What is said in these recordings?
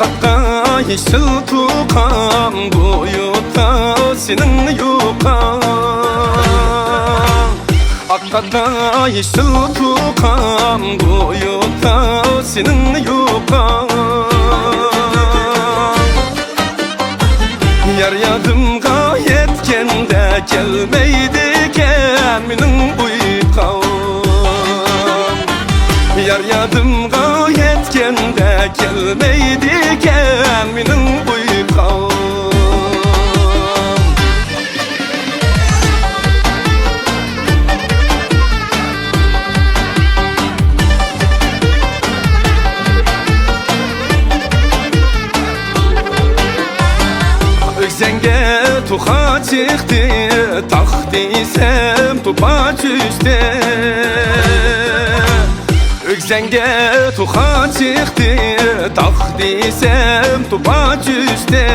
Hakka yeşil tuğan, bu yurtta senin yukan. Hakka yeşil tuğan, bu yurtta senin yukan. Yar yadımga yetkende gelmeydi keminin uykan. Yar yadımga yetkende gelmeydi keminin uykan. Özenge tuha çıktı, taktiysem tupa düştü. Özenge tuha çıktı, taktiysem tupa düştü.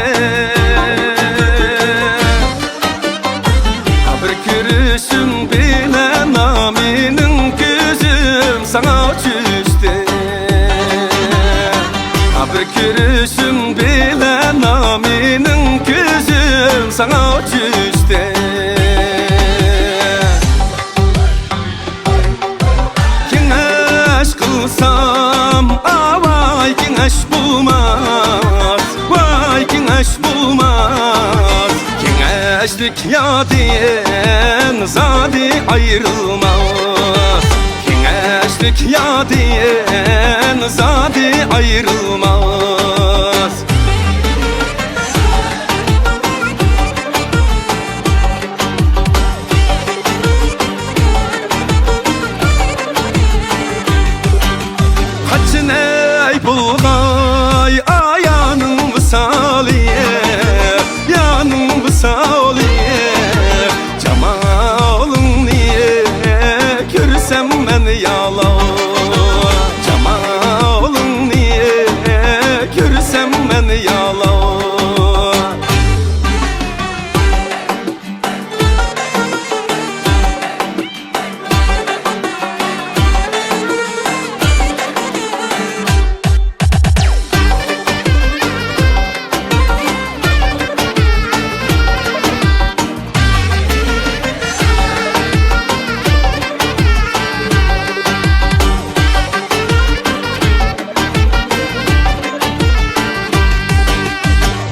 Bir görüşüm bile naminin gözüm sana düştü. Bir görüşüm bile naminin gözüm sana düştü. Kengeş kılsam avay kengeş bulmaz, vay kengeş bulmaz. Kengeşlik ya diyen zadi ayrılmaz. Kengeşlik ya diyen zadi ayrılmaz. Kaçın ey bulgay ayağının vısaliye, yanın vısaliye. Cemalın niye görsem ben yalan. Cemalın niye görsem ben yalan.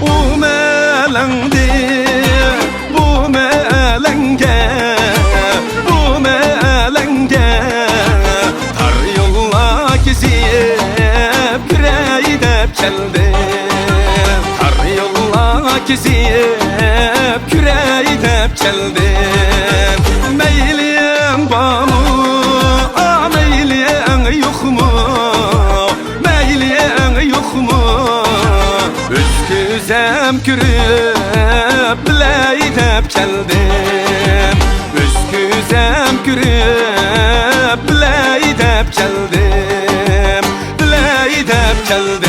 Bu melenge, bu melenge tar yolla gezip küreydep geldim. Tar yolla gezip küreydep geldim. Meyliyem banu, meyliyem yok mu? Meyliyem yok mu? Üsküzem kürüp bileydep geldim. Üsküzem kürüp bileydep geldim. Bileydep geldim.